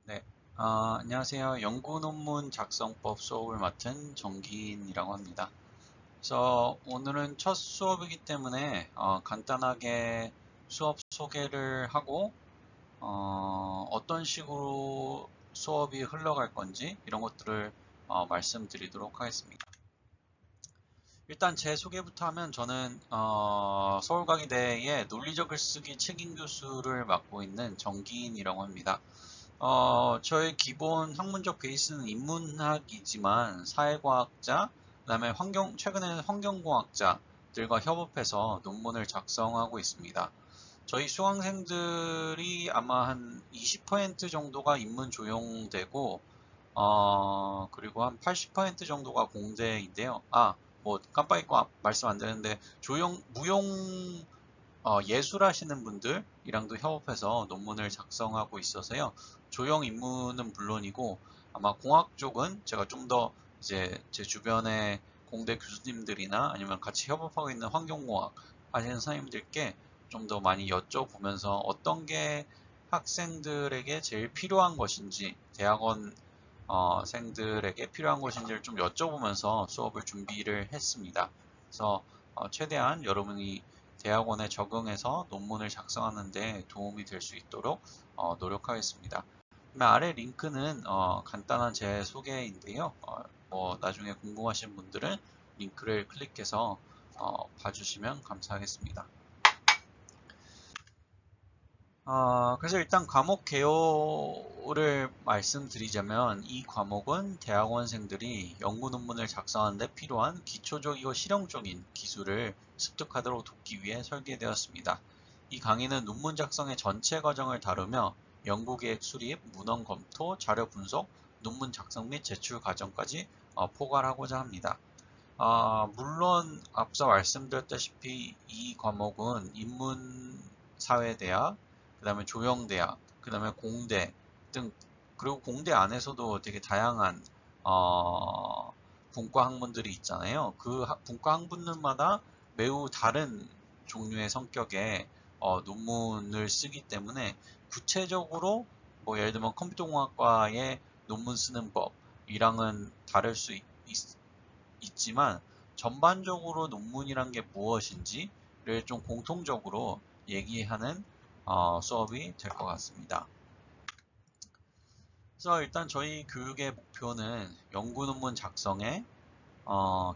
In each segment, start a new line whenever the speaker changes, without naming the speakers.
네, 안녕하세요. 연구 논문 작성법 수업을 맡은 정기인이라고 합니다. 그래서 오늘은 첫 수업이기 때문에 간단하게 수업 소개를 하고 어떤 식으로 수업이 흘러갈 건지 이런 것들을 말씀드리도록 하겠습니다. 일단 제 소개부터 하면 저는 서울과기대의 논리적 글쓰기 책임 교수를 맡고 있는 정기인이라고 합니다. 저의 기본 학문적 베이스는 인문학이지만 사회과학자, 그다음에 최근에는 환경공학자들과 협업해서 논문을 작성하고 있습니다. 저희 수강생들이 아마 한 20% 정도가 인문 조용되고, 그리고 한 80% 정도가 공대인데요. 뭐 깜빡 잊고 말씀 안 드렸는데, 무용 예술하시는 분들이랑도 협업해서 논문을 작성하고 있어서요. 조형 인문은 물론이고 아마 공학 쪽은 제가 좀 더 이제 제 주변의 공대 교수님들이나 아니면 같이 협업하고 있는 환경공학 하시는 선생님들께 좀 더 많이 여쭤보면서 어떤 게 학생들에게 제일 필요한 것인지 대학원 생들에게 필요한 것인지를 좀 여쭤보면서 수업을 준비를 했습니다. 그래서 최대한 여러분이 대학원에 적응해서 논문을 작성하는 데 도움이 될 수 있도록 노력하겠습니다. 아래 링크는 간단한 제 소개인데요. 뭐 나중에 궁금하신 분들은 링크를 클릭해서 봐주시면 감사하겠습니다. 그래서 일단 과목 개요를 말씀드리자면 이 과목은 대학원생들이 연구 논문을 작성하는 데 필요한 기초적이고 실용적인 기술을 습득하도록 돕기 위해 설계되었습니다. 이 강의는 논문 작성의 전체 과정을 다루며 연구 계획 수립, 문헌 검토, 자료 분석, 논문 작성 및 제출 과정까지 포괄하고자 합니다. 물론 앞서 말씀드렸다시피 이 과목은 인문사회대학, 그 다음에 조영대학, 그 다음에 공대 등, 그리고 공대 안에서도 되게 다양한 분과 학문들이 있잖아요. 그 분과 학문들마다 매우 다른 종류의 성격의 논문을 쓰기 때문에 구체적으로 뭐 예를 들면 컴퓨터공학과의 논문 쓰는 법이랑은 다를 수 있지만 전반적으로 논문이란 게 무엇인지를 좀 공통적으로 얘기하는 수업이 될 것 같습니다. 그래서 일단 저희 교육의 목표는 연구 논문 작성의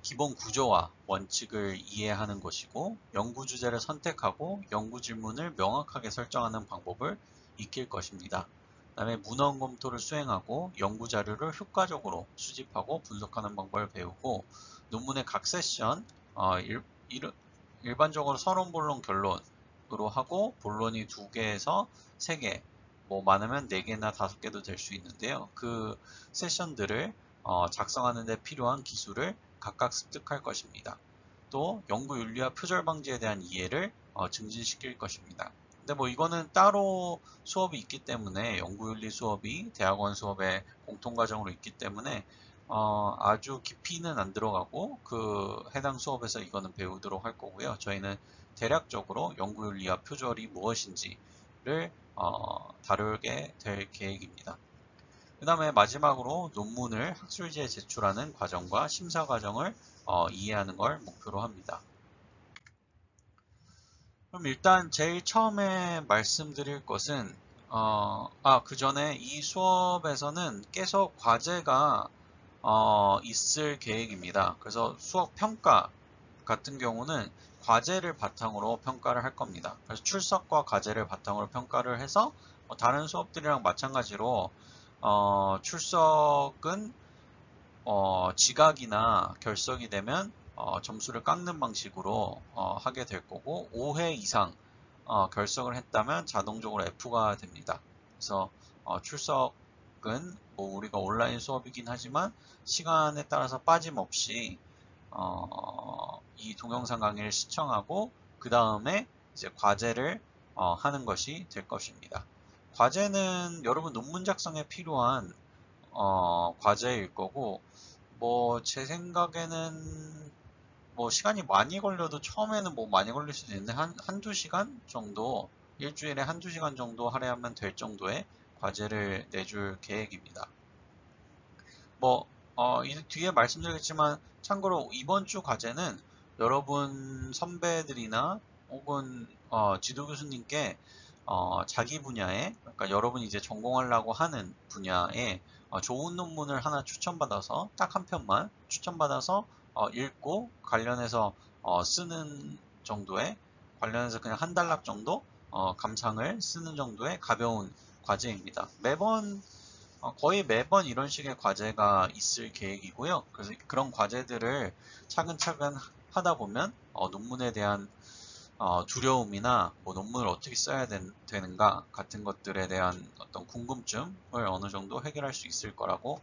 기본 구조와 원칙을 이해하는 것이고 연구 주제를 선택하고 연구 질문을 명확하게 설정하는 방법을 익힐 것입니다. 그다음에 문헌 검토를 수행하고 연구 자료를 효과적으로 수집하고 분석하는 방법을 배우고 논문의 각 세션 일반적으로 서론, 본론, 결론으로 하고 본론이 2개에서 3개, 뭐 많으면 4개나 5개도 될 수 있는데요. 그 세션들을 작성하는 데 필요한 기술을 각각 습득할 것입니다. 또 연구 윤리와 표절 방지에 대한 이해를 증진시킬 것입니다. 근데 뭐 이거는 따로 수업이 있기 때문에 연구윤리 수업이 대학원 수업의 공통과정으로 있기 때문에 아주 깊이는 안 들어가고 그 해당 수업에서 이거는 배우도록 할 거고요. 저희는 대략적으로 연구윤리와 표절이 무엇인지를 다루게 될 계획입니다. 그 다음에 마지막으로 논문을 학술지에 제출하는 과정과 심사 과정을 이해하는 걸 목표로 합니다. 그럼 일단 제일 처음에 말씀드릴 것은 그 전에 이 수업에서는 계속 과제가 있을 계획입니다. 그래서 수업 평가 같은 경우는 과제를 바탕으로 평가를 할 겁니다. 그래서 출석과 과제를 바탕으로 평가를 해서 다른 수업들이랑 마찬가지로 출석은 지각이나 결석이 되면 점수를 깎는 방식으로 하게 될 거고 5회 이상 결석을 했다면 자동적으로 F가 됩니다. 그래서 출석은 뭐 우리가 온라인 수업이긴 하지만 시간에 따라서 빠짐없이 이 동영상 강의를 시청하고 그 다음에 이제 과제를 하는 것이 될 것입니다. 과제는 여러분 논문 작성에 필요한 과제일 거고 뭐 제 생각에는 뭐 시간이 많이 걸려도 처음에는 뭐 많이 걸릴 수도 있는데 한두 시간 정도 일주일에 한두 시간 정도 할애하면 될 정도의 과제를 내줄 계획입니다. 이 뒤에 말씀드리겠지만 참고로 이번 주 과제는 여러분 선배들이나 혹은 지도 교수님께 자기 분야에, 그러니까 여러분이 이제 전공하려고 하는 분야에 좋은 논문을 하나 추천받아서 딱 한 편만 추천받아서 읽고 관련해서 쓰는 정도의, 관련해서 그냥 한 단락 정도 감상을 쓰는 정도의 가벼운 과제입니다. 거의 매번 이런 식의 과제가 있을 계획이고요. 그래서 그런 과제들을 차근차근 하다 보면 논문에 대한 두려움이나 뭐 논문을 어떻게 써야 되는가 같은 것들에 대한 어떤 궁금증을 어느 정도 해결할 수 있을 거라고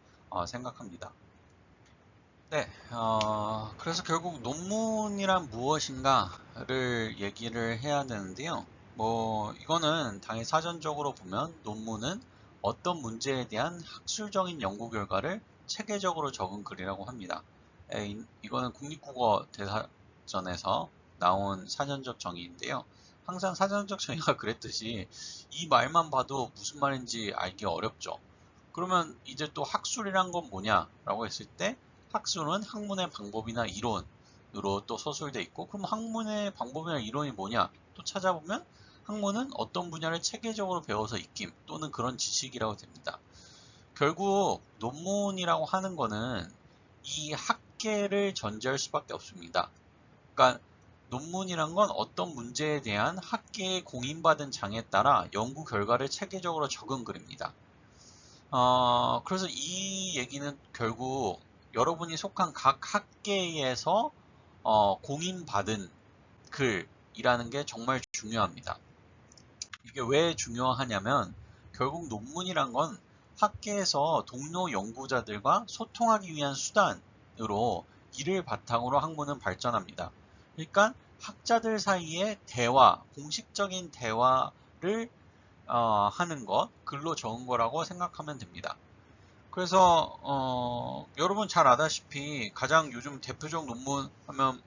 생각합니다. 네, 그래서 결국 논문이란 무엇인가를 얘기를 해야 되는데요. 이거는 당연히 사전적으로 보면 논문은 어떤 문제에 대한 학술적인 연구 결과를 체계적으로 적은 글이라고 합니다. 이거는 국립국어 대사전에서 나온 사전적 정의인데요. 항상 사전적 정의가 그랬듯이 이 말만 봐도 무슨 말인지 알기 어렵죠. 그러면 이제 또 학술이란 건 뭐냐라고 했을 때 학술은 학문의 방법이나 이론으로 또 서술돼 있고, 그럼 학문의 방법이나 이론이 뭐냐 또 찾아보면 학문은 어떤 분야를 체계적으로 배워서 익힘 또는 그런 지식이라고 됩니다. 결국 논문이라고 하는 거는 이 학계를 전제할 수밖에 없습니다. 그러니까 논문이란 건 어떤 문제에 대한 학계에 공인받은 장에 따라 연구 결과를 체계적으로 적은 글입니다. 그래서 이 얘기는 결국 여러분이 속한 각 학계에서 공인받은 글이라는 게 정말 중요합니다. 이게 왜 중요하냐면 결국 논문이란 건 학계에서 동료 연구자들과 소통하기 위한 수단으로 이를 바탕으로 학문은 발전합니다. 그러니까 학자들 사이의 대화, 공식적인 대화를 하는 것, 글로 적은 거라고 생각하면 됩니다. 그래서 여러분 잘 아다시피 가장 요즘 대표적 논문 하면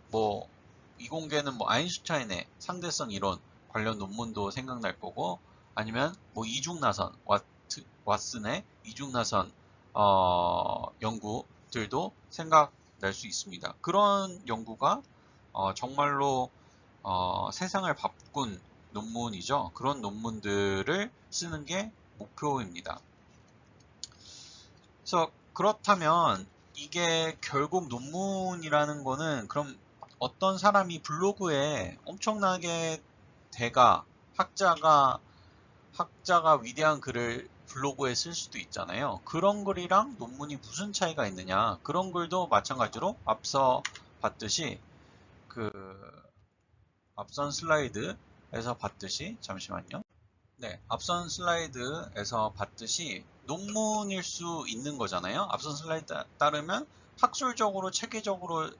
이공계는 아인슈타인의 상대성 이론 관련 논문도 생각날 거고, 아니면 이중나선 왓슨의 이중나선 연구들도 생각날 수 있습니다. 그런 연구가 정말로 세상을 바꾼 논문이죠. 그런 논문들을 쓰는 게 목표입니다. 그래서 그렇다면 이게 결국 논문이라는 거는, 그럼 어떤 사람이 블로그에 엄청나게 학자가 위대한 글을 블로그에 쓸 수도 있잖아요. 그런 글이랑 논문이 무슨 차이가 있느냐. 그런 글도 마찬가지로 앞서 봤듯이 앞선 슬라이드에서 봤듯이, 잠시만요. 네, 앞선 슬라이드에서 봤듯이 논문일 수 있는 거잖아요. 앞선 슬라이드 따르면 학술적으로 체계적으로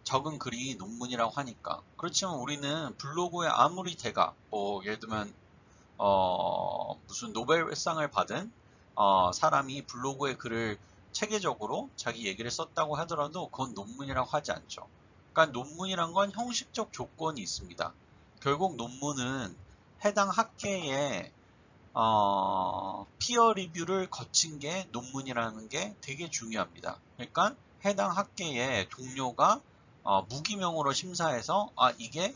적은 글이 논문이라고 하니까. 그렇지만 우리는 블로그에 아무리 예를 들면 무슨 노벨상을 받은 사람이 블로그에 글을 체계적으로 자기 얘기를 썼다고 하더라도 그건 논문이라고 하지 않죠. 그러니까 논문이란 건 형식적 조건이 있습니다. 결국 논문은 해당 학계의 피어 리뷰를 거친 게 논문이라는 게 되게 중요합니다. 그러니까 해당 학계의 동료가 무기명으로 심사해서 이게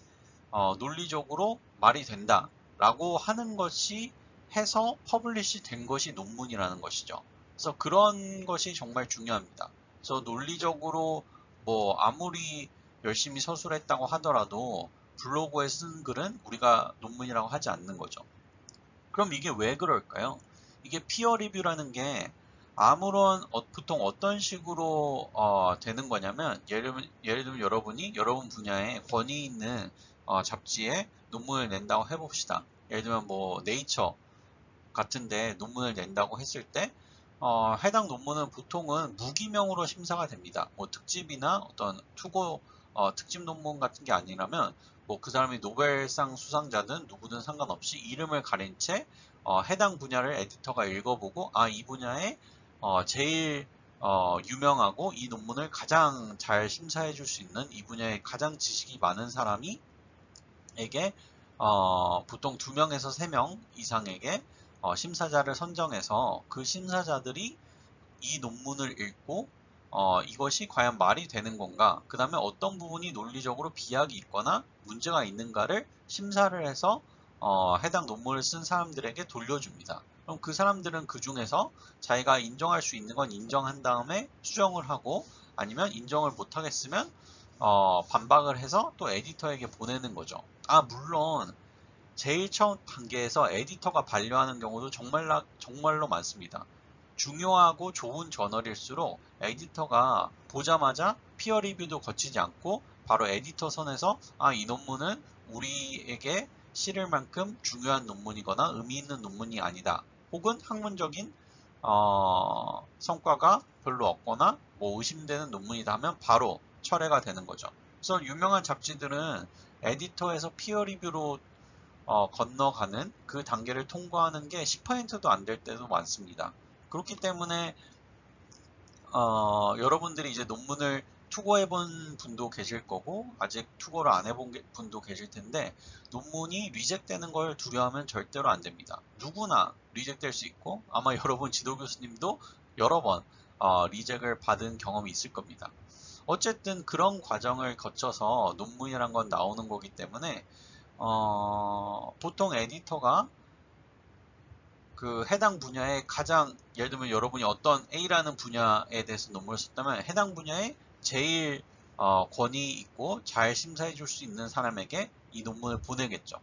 논리적으로 말이 된다 라고 하는 것이 해서 퍼블리시 된 것이 논문이라는 것이죠. 그래서 그런 것이 정말 중요합니다. 그래서 논리적으로 아무리 열심히 서술했다고 하더라도 블로그에 쓴 글은 우리가 논문이라고 하지 않는 거죠. 그럼 이게 왜 그럴까요? 이게 피어 리뷰라는 게 보통 어떤 식으로 되는 거냐면, 예를 들면 여러분이 여러분 분야에 권위 있는 잡지에 논문을 낸다고 해봅시다. 예를 들면 네이처 같은데 논문을 낸다고 했을 때 해당 논문은 보통은 무기명으로 심사가 됩니다. 특집이나 어떤 특집 논문 같은 게 아니라면 그 사람이 노벨상 수상자든 누구든 상관없이 이름을 가린 채 해당 분야를 에디터가 읽어보고 이 분야에 제일 유명하고 이 논문을 가장 잘 심사해 줄 수 있는, 이 분야에 가장 지식이 많은 사람이 보통 2명에서 3명 이상에게 심사자를 선정해서 그 심사자들이 이 논문을 읽고 이것이 과연 말이 되는 건가, 그 다음에 어떤 부분이 논리적으로 비약이 있거나 문제가 있는가를 심사를 해서 해당 논문을 쓴 사람들에게 돌려줍니다. 그럼 그 사람들은 그 중에서 자기가 인정할 수 있는 건 인정한 다음에 수정을 하고, 아니면 인정을 못하겠으면 반박을 해서 또 에디터에게 보내는 거죠. 물론 제일 처음 단계에서 에디터가 반려하는 경우도 정말로 많습니다. 중요하고 좋은 저널일수록 에디터가 보자마자 피어 리뷰도 거치지 않고 바로 에디터 선에서 이 논문은 우리에게 실을 만큼 중요한 논문이거나 의미 있는 논문이 아니다, 혹은 학문적인 성과가 별로 없거나 뭐 의심되는 논문이다 하면 바로 철회가 되는 거죠. 그래서 유명한 잡지들은 에디터에서 피어 리뷰로 건너가는 그 단계를 통과하는 게 10%도 안 될 때도 많습니다. 그렇기 때문에 여러분들이 이제 논문을 투고해 본 분도 계실 거고 아직 투고를 안 해본 분도 계실 텐데, 논문이 리젝되는 걸 두려워하면 절대로 안 됩니다. 누구나 리젝될 수 있고 아마 여러분 지도 교수님도 여러 번 리젝을 받은 경험이 있을 겁니다. 어쨌든 그런 과정을 거쳐서 논문이란 건 나오는 거기 때문에 보통 에디터가 그 해당 분야에 가장, 예를 들면 여러분이 어떤 A라는 분야에 대해서 논문을 썼다면 해당 분야에 제일 권위 있고 잘 심사해 줄 수 있는 사람에게 이 논문을 보내겠죠.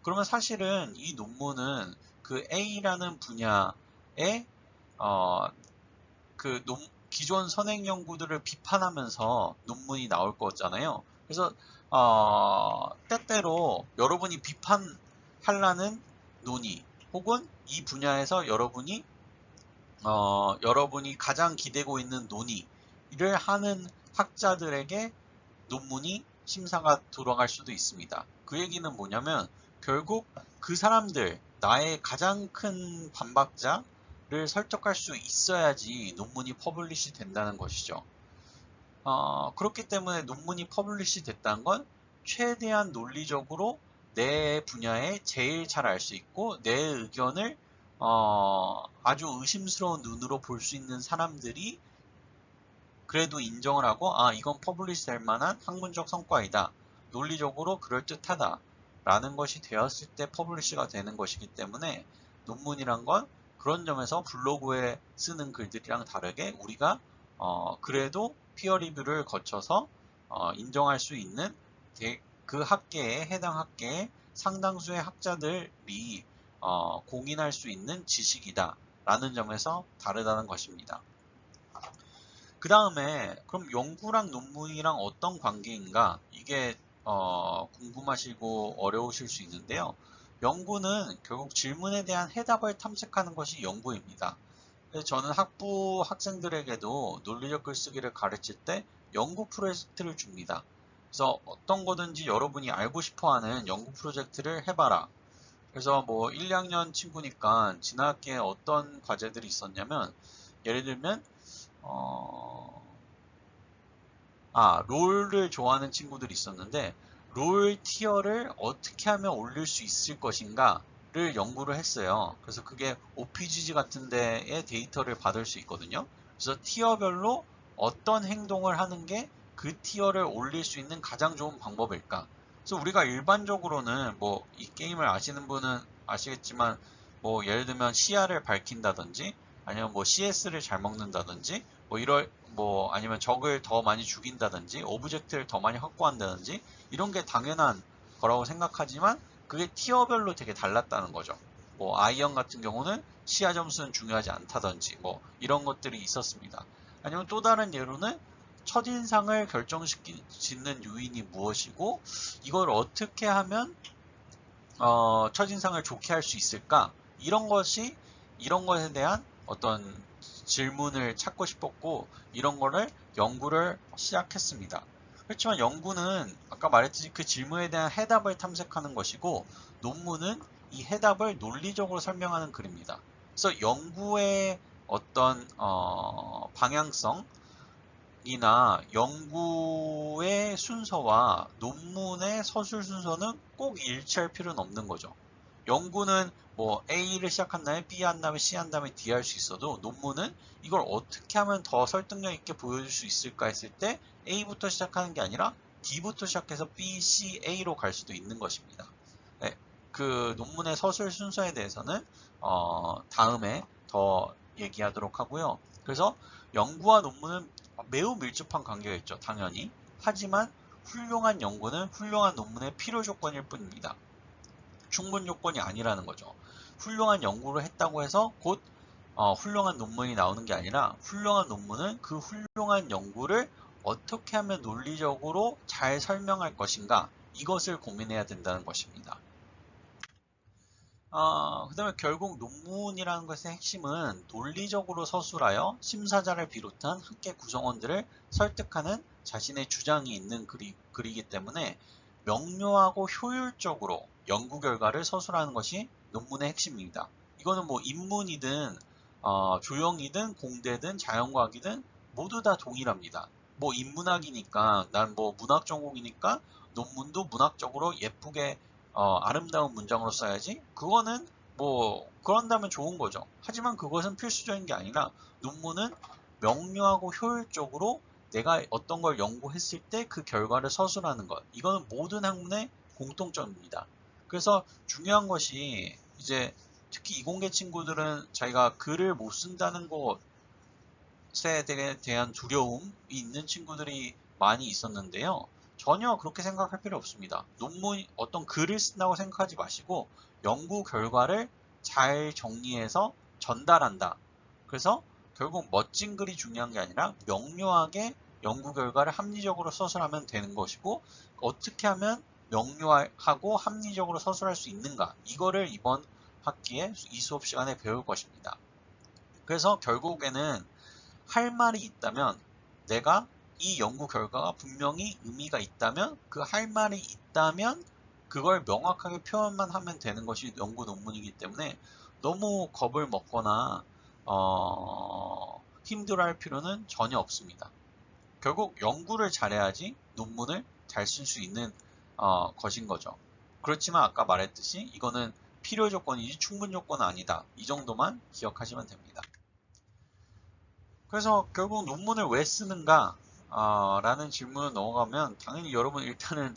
그러면 사실은 이 논문은 그 A라는 분야의 기존 선행 연구들을 비판하면서 논문이 나올 거잖아요. 그래서 때때로 여러분이 비판하려는 논의, 혹은 이 분야에서 여러분이 가장 기대고 있는 논의를 하는 학자들에게 논문이 심사가 들어갈 수도 있습니다. 그 얘기는 뭐냐면 결국 그 사람들, 나의 가장 큰 반박자를 설득할 수 있어야지 논문이 퍼블리시 된다는 것이죠. 그렇기 때문에 논문이 퍼블리시 됐다는 건 최대한 논리적으로 내 분야에 제일 잘 알 수 있고 내 의견을 아주 의심스러운 눈으로 볼 수 있는 사람들이 그래도 인정을 하고 이건 퍼블리시 될 만한 학문적 성과이다, 논리적으로 그럴듯하다 라는 것이 되었을 때 퍼블리시가 되는 것이기 때문에, 논문이란 건 그런 점에서 블로그에 쓰는 글들이랑 다르게 우리가 그래도 피어 리뷰를 거쳐서 인정할 수 있는 그 학계에, 해당 학계의 상당수의 학자들이 공인할 수 있는 지식이다 라는 점에서 다르다는 것입니다. 그 다음에 그럼 연구랑 논문이랑 어떤 관계인가, 이게 궁금하시고 어려우실 수 있는데요. 연구는 결국 질문에 대한 해답을 탐색하는 것이 연구입니다. 그래서 저는 학부 학생들에게도 논리적 글쓰기를 가르칠 때 연구 프로젝트를 줍니다. 그래서 어떤 거든지 여러분이 알고 싶어하는 연구 프로젝트를 해봐라. 그래서 뭐 1, 2학년 친구니까 지난 학기에 어떤 과제들이 있었냐면, 예를 들면 롤을 좋아하는 친구들이 있었는데 롤 티어를 어떻게 하면 올릴 수 있을 것인가를 연구를 했어요. 그래서 그게 OPGG 같은 데에 데이터를 받을 수 있거든요. 그래서 티어별로 어떤 행동을 하는 게 그 티어를 올릴 수 있는 가장 좋은 방법일까? 그래서 우리가 일반적으로는 뭐 이 게임을 아시는 분은 아시겠지만, 뭐 예를 들면 시야를 밝힌다든지 아니면 뭐 CS를 잘 먹는다든지 뭐 아니면 적을 더 많이 죽인다든지 오브젝트를 더 많이 확보한다든지 이런 게 당연한 거라고 생각하지만, 그게 티어별로 되게 달랐다는 거죠. 뭐 아이언 같은 경우는 시야 점수는 중요하지 않다든지 뭐 이런 것들이 있었습니다. 아니면 또 다른 예로는 첫인상을 결정짓는 요인이 무엇이고 이걸 어떻게 하면 첫인상을 좋게 할 수 있을까, 이런 것에 대한 어떤 질문을 찾고 싶었고 이런 거를 연구를 시작했습니다. 그렇지만 연구는 아까 말했듯이 그 질문에 대한 해답을 탐색하는 것이고, 논문은 이 해답을 논리적으로 설명하는 글입니다. 그래서 연구의 어떤 방향성이나 연구의 순서와 논문의 서술 순서는 꼭 일치할 필요는 없는 거죠. 연구는 뭐 A를 시작한 다음에 B 한 다음에 C 한 다음에 D 할 수 있어도 논문은 이걸 어떻게 하면 더 설득력 있게 보여줄 수 있을까 했을 때 A부터 시작하는 게 아니라 D부터 시작해서 B, C, A로 갈 수도 있는 것입니다. 네, 그 논문의 서술 순서에 대해서는 다음에 더 얘기하도록 하고요. 그래서 연구와 논문은 매우 밀접한 관계가 있죠. 당연히. 하지만 훌륭한 연구는 훌륭한 논문의 필요 조건일 뿐입니다. 충분 조건이 아니라는 거죠. 훌륭한 연구를 했다고 해서 곧 훌륭한 논문이 나오는 게 아니라 훌륭한 논문은 그 훌륭한 연구를 어떻게 하면 논리적으로 잘 설명할 것인가 이것을 고민해야 된다는 것입니다. 그 다음에 결국 논문이라는 것의 핵심은 논리적으로 서술하여 심사자를 비롯한 학계 구성원들을 설득하는 자신의 주장이 있는 글이기 때문에 명료하고 효율적으로 연구 결과를 서술하는 것이 논문의 핵심입니다. 이거는 뭐 인문이든 조형이든 공대든 자연과학이든 모두 다 동일합니다. 뭐 인문학이니까 난 뭐 문학 전공이니까 논문도 문학적으로 예쁘게 아름다운 문장으로 써야지. 그거는 뭐 그런다면 좋은 거죠. 하지만 그것은 필수적인 게 아니라 논문은 명료하고 효율적으로 내가 어떤 걸 연구했을 때 그 결과를 서술하는 것. 이거는 모든 학문의 공통점입니다. 그래서 중요한 것이 이제 특히 이공계 친구들은 자기가 글을 못 쓴다는 것에 대한 두려움이 있는 친구들이 많이 있었는데요. 전혀 그렇게 생각할 필요 없습니다. 논문 어떤 글을 쓴다고 생각하지 마시고 연구 결과를 잘 정리해서 전달한다. 그래서 결국 멋진 글이 중요한 게 아니라 명료하게 연구 결과를 합리적으로 서술하면 되는 것이고 어떻게 하면 명료하고 합리적으로 서술할 수 있는가 이거를 이번 학기에 이 수업 시간에 배울 것입니다. 그래서 결국에는 할 말이 있다면 내가 이 연구 결과가 분명히 의미가 있다면 그 할 말이 있다면 그걸 명확하게 표현만 하면 되는 것이 연구 논문이기 때문에 너무 겁을 먹거나 힘들어할 필요는 전혀 없습니다. 결국 연구를 잘해야지 논문을 잘 쓸 수 있는 것인 거죠. 그렇지만 아까 말했듯이 이거는 필요 조건이지 충분 조건은 아니다. 이 정도만 기억하시면 됩니다. 그래서 결국 논문을 왜 쓰는가? 라는 질문을 넘어가면 당연히 여러분 일단은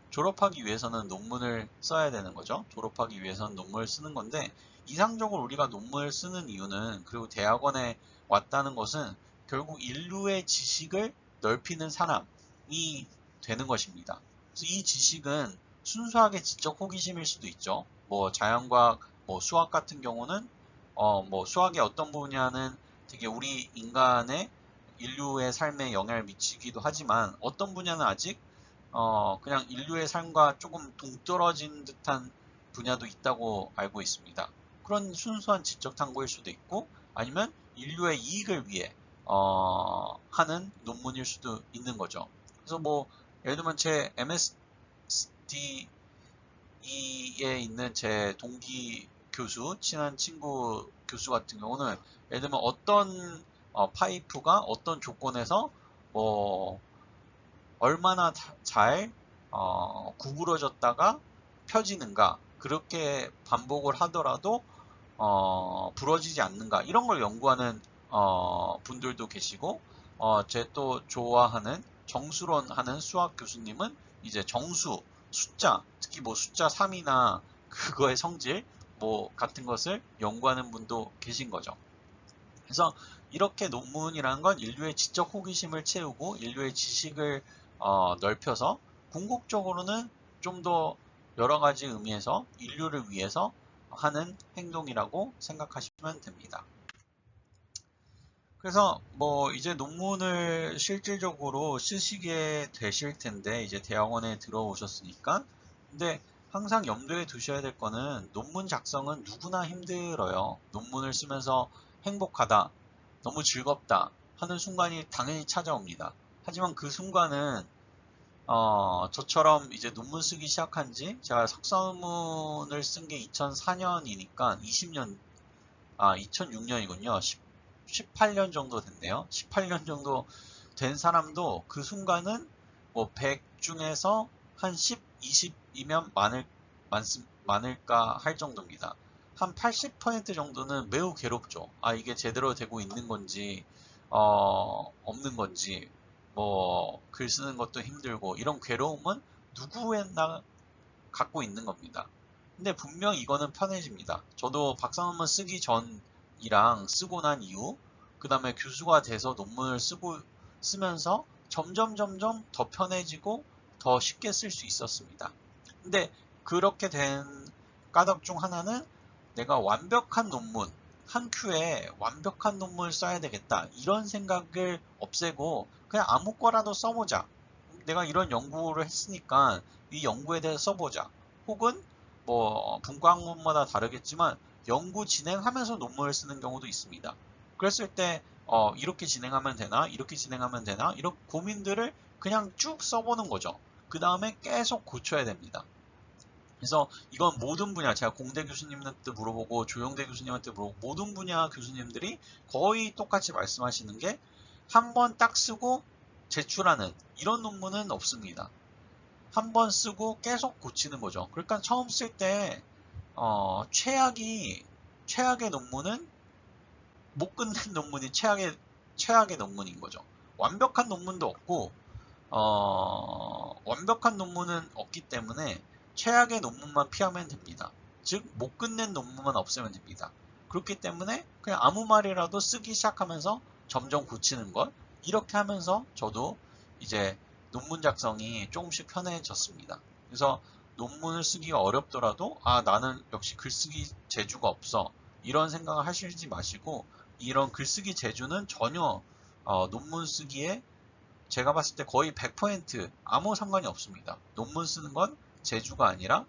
졸업하기 위해서는 논문을 써야 되는 거죠. 졸업하기 위해서는 논문을 쓰는 건데 이상적으로 우리가 논문을 쓰는 이유는 그리고 대학원에 왔다는 것은 결국 인류의 지식을 넓히는 사람이 되는 것입니다. 그래서 이 지식은 순수하게 지적 호기심일 수도 있죠. 뭐 자연과학, 뭐 수학 같은 경우는 뭐 수학의 어떤 분야는 되게 우리 인간의 인류의 삶에 영향을 미치기도 하지만 어떤 분야는 아직 그냥 인류의 삶과 조금 동떨어진 듯한 분야도 있다고 알고 있습니다. 그런 순수한 지적 탐구일 수도 있고 아니면 인류의 이익을 위해 하는 논문일 수도 있는 거죠. 그래서 뭐 예를 들면 제 MSD에 있는 제 동기 교수, 친한 친구 교수 같은 경우는 예를 들면 어떤 파이프가 어떤 조건에서 뭐 얼마나 잘 구부러졌다가 펴지는가 그렇게 반복을 하더라도 부러지지 않는가 이런 걸 연구하는 분들도 계시고 제 또 좋아하는 정수론 하는 수학 교수님은 이제 정수 숫자 특히 뭐 숫자 3이나 그거의 성질 뭐 같은 것을 연구하는 분도 계신 거죠. 그래서 이렇게 논문이라는 건 인류의 지적 호기심을 채우고 인류의 지식을 넓혀서 궁극적으로는 좀 더 여러 가지 의미에서 인류를 위해서 하는 행동이라고 생각하시면 됩니다. 그래서 뭐 이제 논문을 실질적으로 쓰시게 되실 텐데 이제 대학원에 들어오셨으니까 근데 항상 염두에 두셔야 될 거는 논문 작성은 누구나 힘들어요. 논문을 쓰면서 행복하다, 너무 즐겁다 하는 순간이 당연히 찾아옵니다. 하지만 그 순간은 저처럼 이제 논문 쓰기 시작한 지 제가 석사논문을 쓴 게 2004년이니까 2006년이군요. 18년 정도 됐네요. 18년 정도 된 사람도 그 순간은 뭐 100 중에서 한 10, 20이면 많을까 할 정도입니다. 한 80% 정도는 매우 괴롭죠. 아, 이게 제대로 되고 있는 건지, 없는 건지, 뭐, 글 쓰는 것도 힘들고, 이런 괴로움은 누구에나 갖고 있는 겁니다. 근데 분명 이거는 편해집니다. 저도 박사 논문 쓰기 전이랑 쓰고 난 이후, 그 다음에 교수가 돼서 논문을 쓰면서 점점 더 편해지고 더 쉽게 쓸 수 있었습니다. 근데 그렇게 된 까닭 중 하나는 내가 완벽한 논문, 한 큐에 완벽한 논문을 써야 되겠다. 이런 생각을 없애고 그냥 아무 거라도 써보자. 내가 이런 연구를 했으니까 이 연구에 대해서 써보자. 혹은 뭐 분과 학문마다 다르겠지만 연구 진행하면서 논문을 쓰는 경우도 있습니다. 그랬을 때 이렇게 진행하면 되나? 이렇게 진행하면 되나? 이런 고민들을 그냥 쭉 써보는 거죠. 그 다음에 계속 고쳐야 됩니다. 그래서 이건 모든 분야, 제가 공대 교수님한테 물어보고 조영대 교수님한테 물어보고 모든 분야 교수님들이 거의 똑같이 말씀하시는 게 한 번 딱 쓰고 제출하는 이런 논문은 없습니다. 한 번 쓰고 계속 고치는 거죠. 그러니까 처음 쓸 때 최악의 논문은 못 끝낸 논문이 최악의 논문인 거죠. 완벽한 논문도 없고 완벽한 논문은 없기 때문에 최악의 논문만 피하면 됩니다. 즉, 못 끝낸 논문만 없애면 됩니다. 그렇기 때문에 그냥 아무 말이라도 쓰기 시작하면서 점점 고치는 것, 이렇게 하면서 저도 이제 논문 작성이 조금씩 편해졌습니다. 그래서 논문을 쓰기가 어렵더라도 나는 역시 글쓰기 재주가 없어, 이런 생각을 하시지 마시고 이런 글쓰기 재주는 전혀 논문 쓰기에 제가 봤을 때 거의 100% 아무 상관이 없습니다. 논문 쓰는 건 재주가 아니라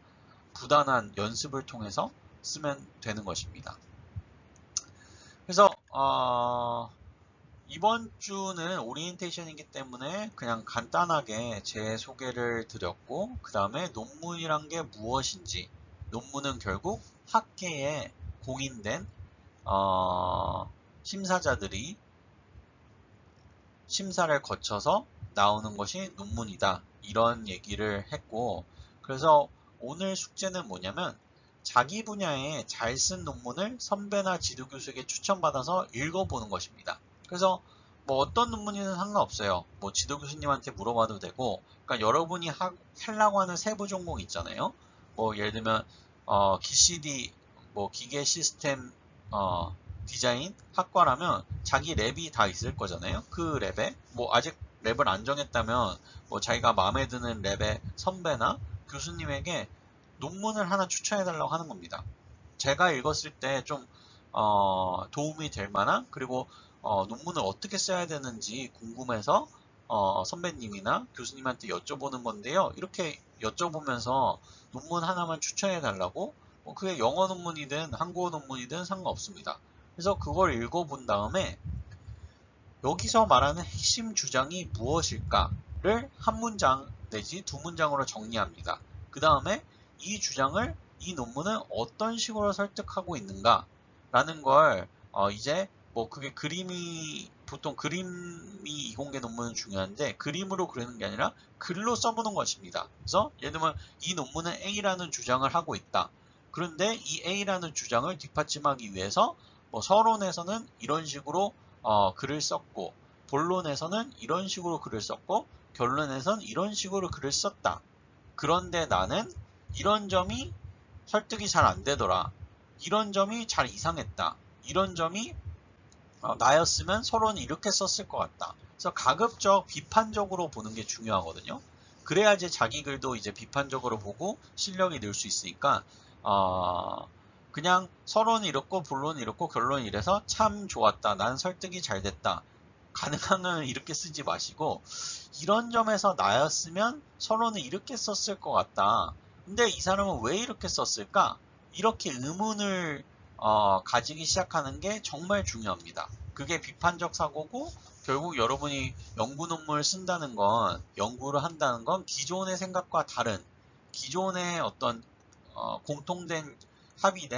부단한 연습을 통해서 쓰면 되는 것입니다. 그래서 이번 주는 오리엔테이션이기 때문에 그냥 간단하게 제 소개를 드렸고, 그 다음에 논문이란 게 무엇인지, 논문은 결국 학계에 공인된 심사자들이 심사를 거쳐서 나오는 것이 논문이다, 이런 얘기를 했고, 그래서 오늘 숙제는 뭐냐면 자기 분야에 잘 쓴 논문을 선배나 지도교수에게 추천받아서 읽어보는 것입니다. 그래서 뭐 어떤 논문이든 상관없어요. 뭐 지도교수님한테 물어봐도 되고, 그러니까 여러분이 하려고 하는 세부 전공 있잖아요. 뭐 예를 들면 GCD, 뭐 기계 시스템 디자인 학과라면 자기 랩이 다 있을 거잖아요. 그 랩에 뭐 아직 랩을 안 정했다면 뭐 자기가 마음에 드는 랩의 선배나 교수님에게 논문을 하나 추천해 달라고 하는 겁니다. 제가 읽었을 때 좀 도움이 될 만한, 그리고 논문을 어떻게 써야 되는지 궁금해서 선배님이나 교수님한테 여쭤보는 건데요. 이렇게 여쭤보면서 논문 하나만 추천해 달라고, 그게 영어 논문이든 한국어 논문이든 상관없습니다. 그래서 그걸 읽어본 다음에 여기서 말하는 핵심 주장이 무엇일까를 한 문장 내지 두 문장으로 정리합니다. 그 다음에 이 주장을, 이 논문은 어떤 식으로 설득하고 있는가 라는 걸 이제 뭐 그게 보통 그림이 이공계 논문은 중요한데 그림으로 그리는 게 아니라 글로 써보는 것입니다. 그래서 예를 들면 이 논문은 A라는 주장을 하고 있다. 그런데 이 A라는 주장을 뒷받침하기 위해서 뭐 서론에서는 이런 식으로 글을 썼고, 본론에서는 이런 식으로 글을 썼고, 결론에서는 이런 식으로 글을 썼다. 그런데 나는 이런 점이 설득이 잘 안 되더라. 이런 점이 잘 이상했다. 이런 점이 나였으면 서론을 이렇게 썼을 것 같다. 그래서 가급적 비판적으로 보는 게 중요하거든요. 그래야지 자기 글도 이제 비판적으로 보고 실력이 늘 수 있으니까 그냥 서론이 이렇고 본론이 이렇고 결론이 이래서 참 좋았다, 난 설득이 잘 됐다, 가능하면 이렇게 쓰지 마시고 이런 점에서 나였으면 서론을 이렇게 썼을 것 같다, 근데 이 사람은 왜 이렇게 썼을까, 이렇게 의문을 가지기 시작하는 게 정말 중요합니다. 그게 비판적 사고고, 결국 여러분이 연구 논문을 쓴다는 건, 연구를 한다는 건 기존의 생각과 다른, 기존의 어떤 공통된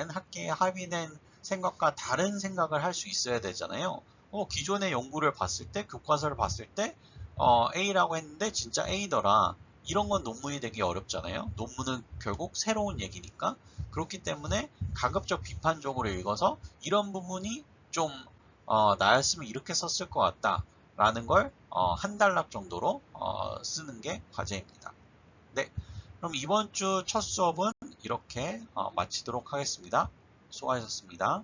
학계에 합의된 생각과 다른 생각을 할 수 있어야 되잖아요. 기존의 연구를 봤을 때, 교과서를 봤을 때 A라고 했는데 진짜 A더라. 이런 건 논문이 되기 어렵잖아요. 논문은 결국 새로운 얘기니까. 그렇기 때문에 가급적 비판적으로 읽어서 이런 부분이 좀 나였으면 이렇게 썼을 것 같다 라는 걸 한 단락 정도로 쓰는 게 과제입니다. 네, 그럼 이번 주 첫 수업은 이렇게 마치도록 하겠습니다. 수고하셨습니다.